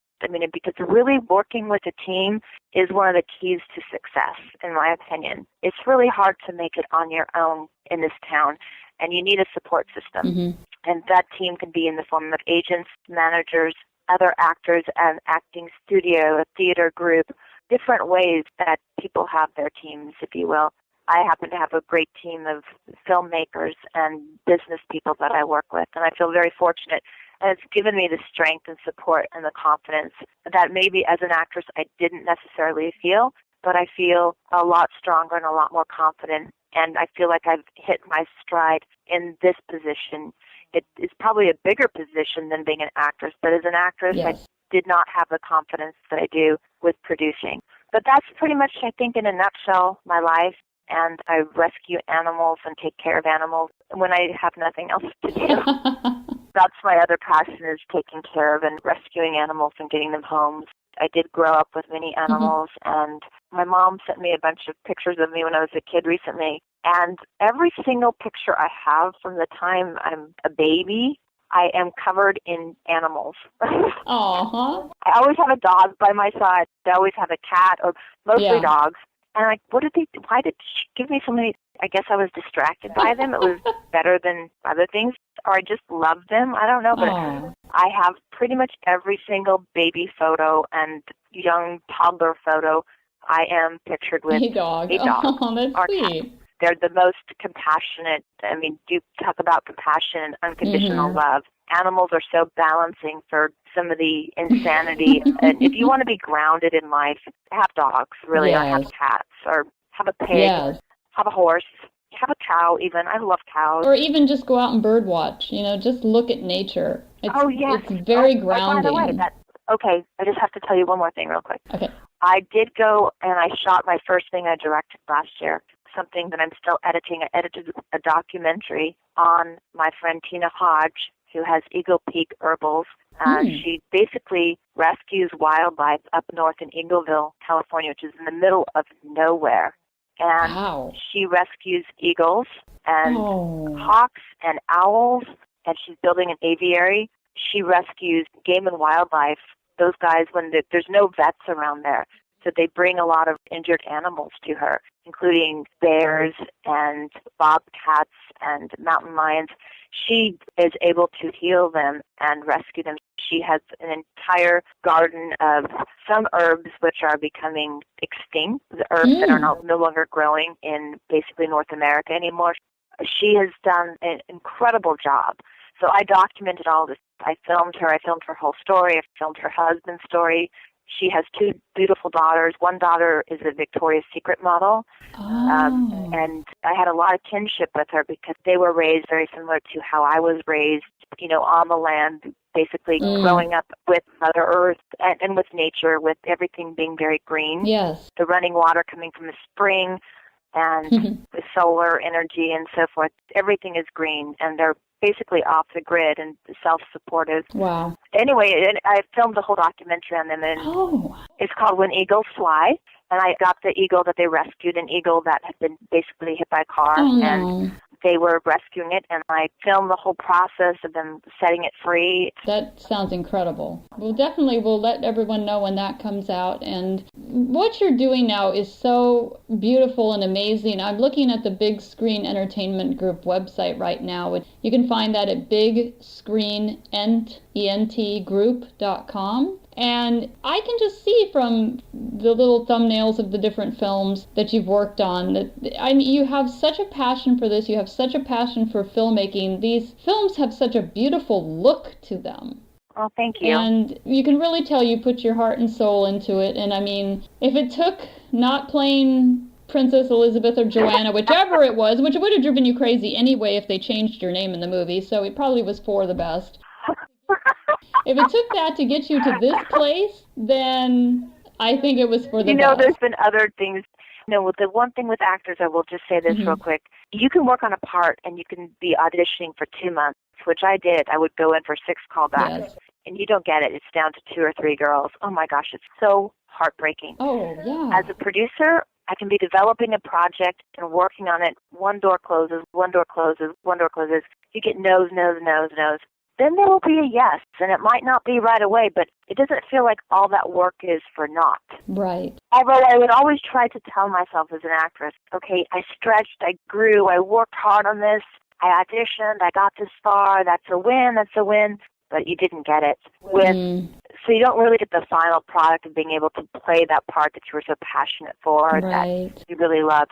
Because really working with a team is one of the keys to success, in my opinion. It's really hard to make it on your own in this town, and you need a support system. And that team can be in the form of agents, managers, other actors, an acting studio, a theater group. different ways that people have their teams, if you will. I happen to have a great team of filmmakers and business people that I work with, and I feel very fortunate. And it's given me the strength and support and the confidence that maybe as an actress I didn't necessarily feel, but I feel a lot stronger and a lot more confident. And I feel like I've hit my stride in this position. It is probably a bigger position than being an actress, but as an actress, Yes. I did not have the confidence that I do with producing. But that's pretty much, I think, in a nutshell, my life. And I rescue animals and take care of animals when I have nothing else to do. That's my other passion, is taking care of and rescuing animals and getting them homes. I did grow up with many animals, and my mom sent me a bunch of pictures of me when I was a kid recently. And every single picture I have from the time I'm a baby, I am covered in animals. Aw. I always have a dog by my side. I always have a cat, or mostly Yeah. dogs. And why did she give me so many? I guess I was distracted by them. It was better than other things, or I just loved them. I don't know, but Aw. I have pretty much every single baby photo and young toddler photo. I am pictured with A dog. a dog. Oh, that's or cat. sweet. They're the most compassionate. I mean, you talk about compassion and unconditional love. Animals are so balancing for some of the insanity. And if you want to be grounded in life, have dogs, really, or have Yes. cats, or have a pig, Yes. have a horse, have a cow even. I love cows. Or even just go out and bird watch, just look at nature. It's, Oh, yes. It's very By the way, grounding. okay, I just have to tell you one more thing real quick. Okay. I did go and I shot my first thing I directed last year, something that I'm still editing. I edited a documentary on my friend Tina Hodge, who has Eagle Peak Herbals. She basically rescues wildlife up north in Eagleville, California, which is in the middle of nowhere. And Wow. she rescues eagles and Oh. hawks and owls, and she's building an aviary. She rescues game and wildlife, those guys, when there's no vets around there. So they bring a lot of injured animals to her, including bears and bobcats and mountain lions. She is able to heal them and rescue them. She has an entire garden of some herbs which are becoming extinct, the herbs that are no longer growing in basically North America anymore. She has done an incredible job. So I documented all this. I filmed her whole story. I filmed her husband's story. She has two beautiful daughters. One daughter is a Victoria's Secret model. And I had a lot of kinship with her because they were raised very similar to how I was raised, on the land, basically growing up with Mother Earth and with nature, with everything being very green. Yes. The running water coming from the spring and the solar energy and so forth. Everything is green, and they're basically off the grid and self-supportive. Wow. Anyway, I filmed a whole documentary on them, and it's called When Eagles Fly. And I got the eagle that they rescued, an eagle that had been basically hit by a car, and they were rescuing it, and I filmed the whole process of them setting it free. That sounds incredible. We'll let everyone know when that comes out. And what you're doing now is so beautiful and amazing. I'm looking at the Big Screen Entertainment Group website right now. You can find that at bigscreenentgroup.com. And I can just see from the little thumbnails of the different films that you've worked on that you have such a passion for this. You have such a passion for filmmaking. These films have such a beautiful look to them. Oh, thank you. And you can really tell you put your heart and soul into it. And I mean, if it took not playing Princess Elizabeth or Joanna, whichever it was, which would have driven you crazy anyway if they changed your name in the movie, so it probably was for the best. If it took that to get you to this place, then I think it was for the best. There's been other things. The one thing with actors, I will just say this real quick. You can work on a part and you can be auditioning for 2 months, which I did. I would go in for 6 callbacks. Yes. And you don't get it. It's down to 2 or 3 girls. Oh, my gosh, it's so heartbreaking. Oh, yeah. As a producer, I can be developing a project and working on it. One door closes, one door closes, one door closes. You get no's, no's, no's, no's. Then there will be a yes, and it might not be right away, but it doesn't feel like all that work is for naught. Right. Although I would always try to tell myself as an actress, okay, I stretched, I grew, I worked hard on this, I auditioned, I got this far, that's a win, that's a win. but you didn't get it. So you don't really get the final product of being able to play that part that you were so passionate for, that you really loved.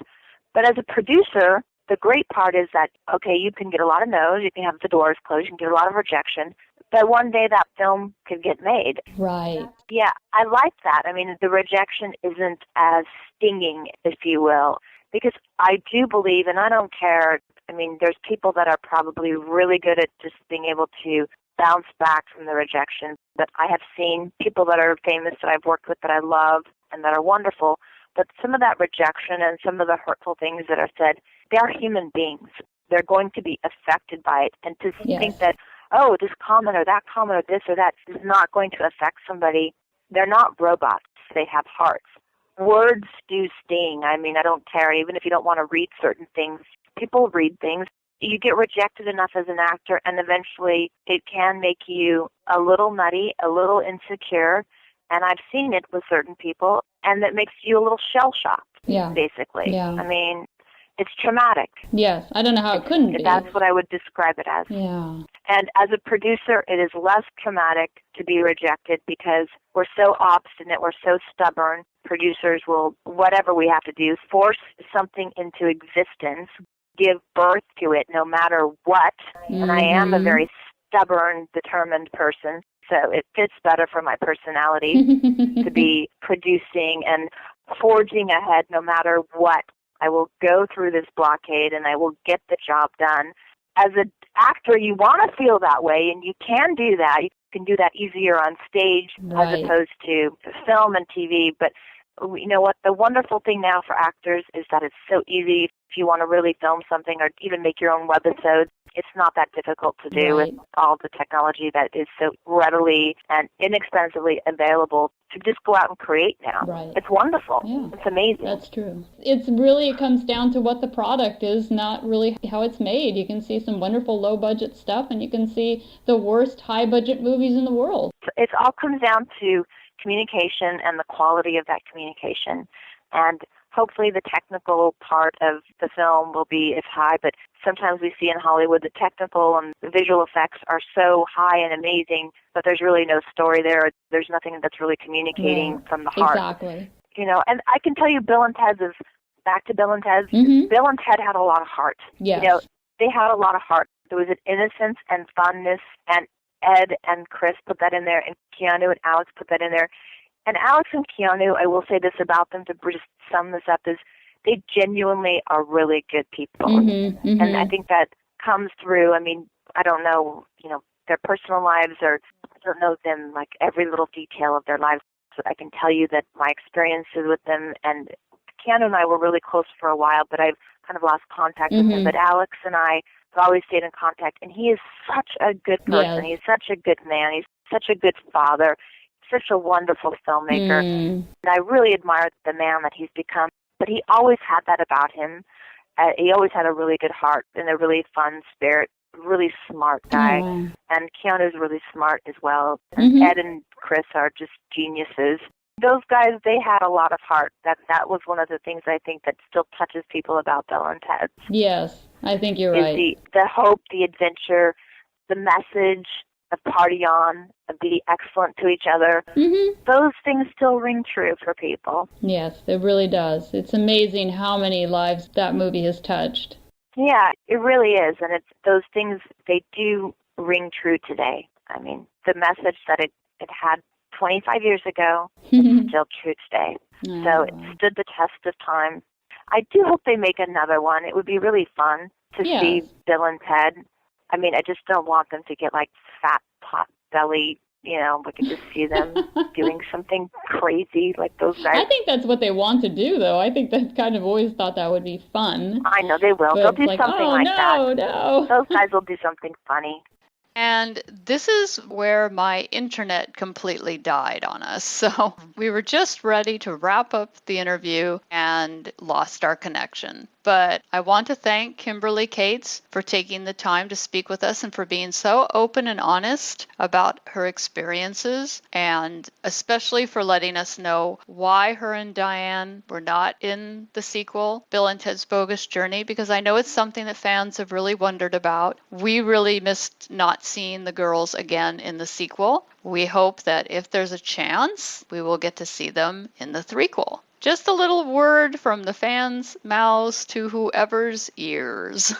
But as a producer, the great part is that, okay, you can get a lot of no's, you can have the doors closed, you can get a lot of rejection, but one day that film could get made. Right. Yeah, I like that. I mean, the rejection isn't as stinging, if you will, because I do believe, and I don't care, I mean, there's people that are probably really good at just being able to bounce back from the rejection, but I have seen people that are famous that I've worked with that I love and that are wonderful, but some of that rejection and some of the hurtful things that are said, they are human beings. They're going to be affected by it. And to think that, oh, this comment or that comment or this or that is not going to affect somebody, they're not robots. They have hearts. Words do sting. I mean, I don't care. Even if you don't want to read certain things, people read things. You get rejected enough as an actor, and eventually it can make you a little nutty, a little insecure, and I've seen it with certain people, and that makes you a little shell-shocked, basically. Yeah. I mean, it's traumatic. Yes, I don't know how it couldn't be. That's what I would describe it as. Yeah. And as a producer, it is less traumatic to be rejected because we're so obstinate, we're so stubborn. Producers will, whatever we have to do, force something into existence, give birth to it no matter what. And I am a very stubborn, determined person, so it fits better for my personality to be producing and forging ahead no matter what. I will go through this blockade and I will get the job done. As an actor, you want to feel that way, and you can do that. You can do that easier on stage as opposed to film and TV. But you know what? The wonderful thing now for actors is that it's so easy. If you want to really film something or even make your own webisodes, it's not that difficult to do with all the technology that is so readily and inexpensively available to just go out and create now. It's wonderful. Yeah. It's amazing. That's true. It comes down to what the product is, not really how it's made. You can see some wonderful low-budget stuff, and you can see the worst high-budget movies in the world. It all comes down to communication and the quality of that communication. And hopefully the technical part of the film will be as high, but sometimes we see in Hollywood the technical and the visual effects are so high and amazing, but there's really no story there. There's nothing that's really communicating from the heart. Exactly. You know, and I can tell you Bill and Ted's is, back to Bill and Ted's, Bill and Ted had a lot of heart. Yes. You know, they had a lot of heart. There was an innocence and fondness, and Ed and Chris put that in there, and Keanu and Alex put that in there. And Alex and Keanu, I will say this about them to just sum this up, is they genuinely are really good people. And I think that comes through. I mean, I don't know, their personal lives, or I don't know them, like every little detail of their lives. So I can tell you that my experiences with them, and Keanu and I were really close for a while, but I've kind of lost contact with him. But Alex and I have always stayed in contact, and he is such a good person. He's such a good man. He's such a good father. Such a wonderful filmmaker. And I really admire the man that he's become. But he always had that about him. He always had a really good heart and a really fun spirit, really smart guy. And Keanu's really smart as well. And Ed and Chris are just geniuses. Those guys, they had a lot of heart. That was one of the things I think that still touches people about Bill and Ted. Yes, I think you're right. The hope, the adventure, the message of party on, of be excellent to each other. Those things still ring true for people. Yes, it really does. It's amazing how many lives that movie has touched. Yeah, it really is. And it's those things, they do ring true today. I mean, the message that it had 25 years ago is still true today. So it stood the test of time. I do hope they make another one. It would be really fun to see Bill and Ted. I mean, I just don't want them to get like fat pot belly, we could just see them doing something crazy like those guys. I think that's what they want to do, though. I think they've kind of always thought that would be fun. I know they will. They'll do something like that. No. Those guys will do something funny. And this is where my internet completely died on us. So we were just ready to wrap up the interview and lost our connection. But I want to thank Kimberly Cates for taking the time to speak with us and for being so open and honest about her experiences, and especially for letting us know why her and Diane were not in the sequel, Bill and Ted's Bogus Journey, because I know it's something that fans have really wondered about. We really missed not seeing the girls again in the sequel. We hope that if there's a chance, we will get to see them in the threequel. Just a little word from the fans' mouths to whoever's ears.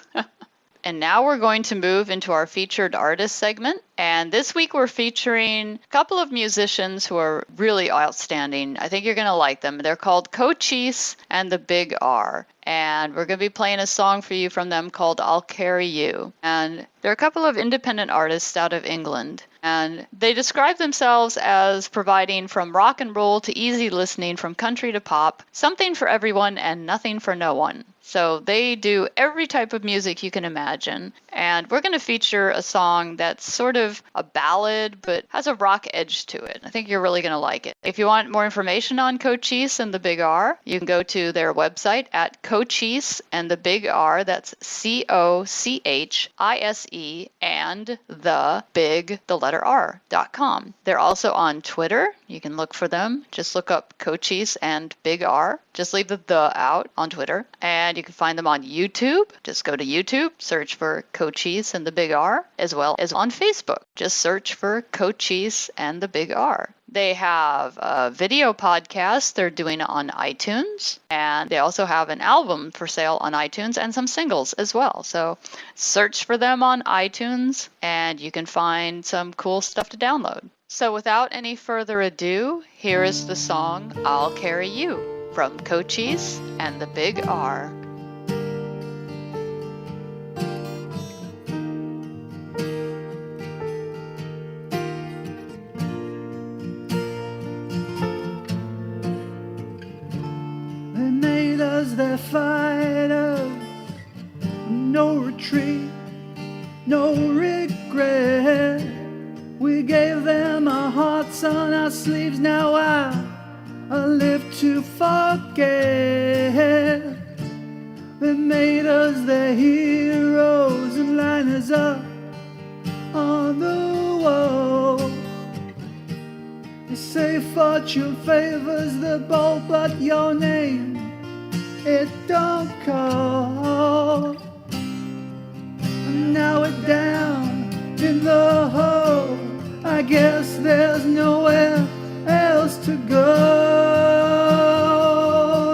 And now we're going to move into our featured artist segment. And this week we're featuring a couple of musicians who are really outstanding. I think you're going to like them. They're called Cochise and the Big R. And we're going to be playing a song for you from them called I'll Carry You. And they're a couple of independent artists out of England. And they describe themselves as providing from rock and roll to easy listening, from country to pop, something for everyone and nothing for no one. So they do every type of music you can imagine. And we're going to feature a song that's sort of a ballad, but has a rock edge to it. I think you're really going to like it. If you want more information on Cochise and the Big R, you can go to their website at Cochise and the Big R. That's COCHISE and the big, the letter R.com. They're also on Twitter. You can look for them. Just look up Cochise and Big R. Just leave the out on Twitter. And you can find them on YouTube. Just go to YouTube, search for Cochise and the Big R, as well as on Facebook. Just search for Cochise and the Big R. They have a video podcast they're doing on iTunes, and they also have an album for sale on iTunes and some singles as well. So search for them on iTunes, and you can find some cool stuff to download. So without any further ado, here is the song I'll Carry You from Cochise and the Big R. They're fighters, no retreat, no regret. We gave them our hearts on our sleeves, now I live to forget. They made us their heroes and lined us up on the wall. They say fortune favors the bold, but your name, it don't call. And now we're down in the hole. I guess there's nowhere else to go.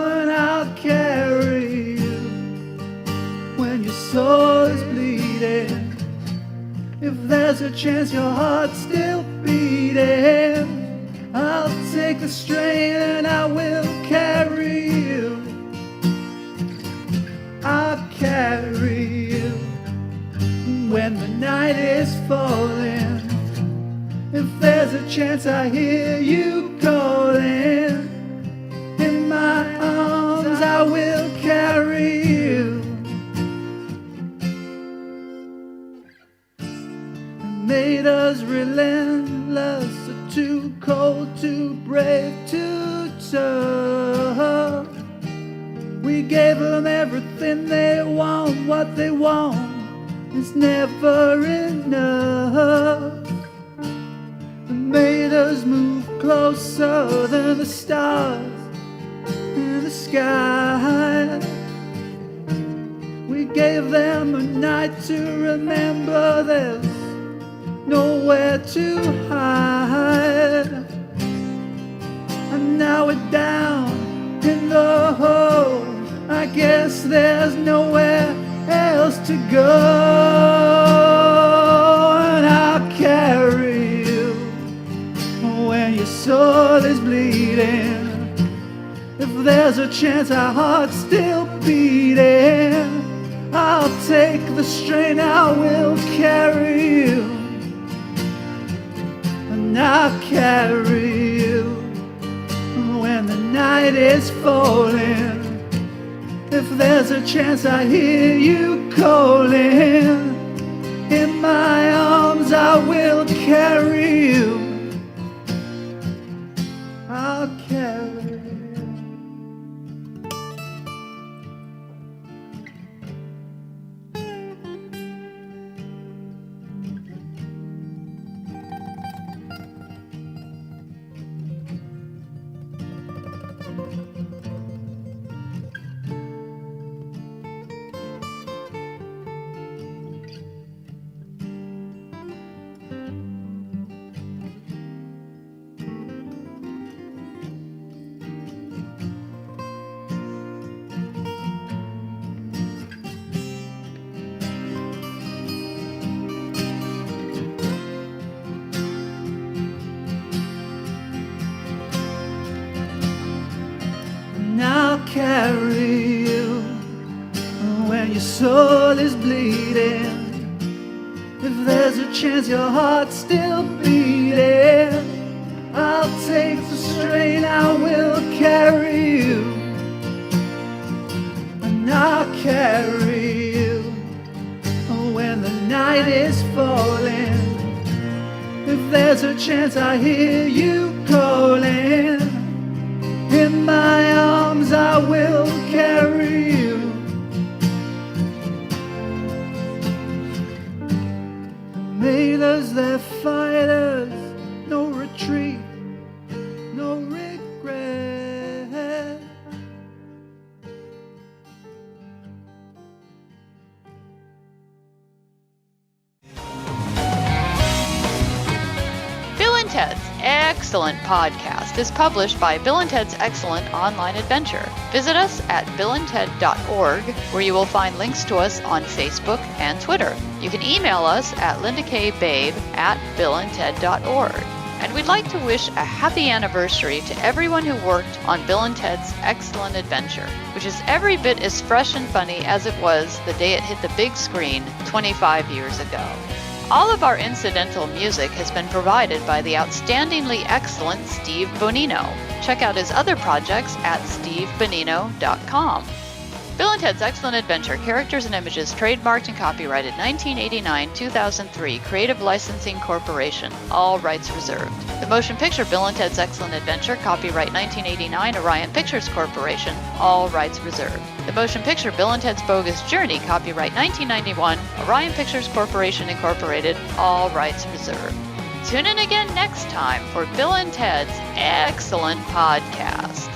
And I'll carry you when your soul is bleeding. If there's a chance your heart's still beating, I'll take the strain and I will carry you. I'll carry you when the night is falling. If there's a chance I hear you calling, in my arms I will carry you. They made us relentless, too cold, too brave, too tough. We gave them everything they want. What they want is never enough. They made us move closer than the stars in the sky. We gave them a night to remember. There's nowhere to hide. And now we're down in the hole. I guess there's nowhere else to go. And I'll carry you when your soul is bleeding. If there's a chance our heart's still beating, I'll take the strain, I will carry you. And I'll carry you when the night is falling. If there's a chance I hear you calling, in my arms I will carry you. I'll carry you. carry you when your soul is bleeding. If there's a chance your heart's still beating, I'll take the strain, I will carry you, and I'll carry you when the night is falling. If there's a chance I hear you calling, in my arms I will carry you. Mailers, they're fighters, no retreat, no regret. Bill and Ted's Excellent Podcast is published by Bill and Ted's Excellent Online Adventure. Visit us at billandted.org, where you will find links to us on Facebook and Twitter. You can email us at lindakbabe@billandted.org. And we'd like to wish a happy anniversary to everyone who worked on Bill and Ted's Excellent Adventure, which is every bit as fresh and funny as it was the day it hit the big screen 25 years ago. All of our incidental music has been provided by the outstandingly excellent Steve Bonino. Check out his other projects at stevebonino.com. Bill and Ted's Excellent Adventure, characters and images trademarked and copyrighted 1989-2003, Creative Licensing Corporation, all rights reserved. The motion picture Bill and Ted's Excellent Adventure, copyright 1989, Orion Pictures Corporation, all rights reserved. The motion picture Bill and Ted's Bogus Journey, copyright 1991, Orion Pictures Corporation Incorporated, all rights reserved. Tune in again next time for Bill and Ted's Excellent Podcast.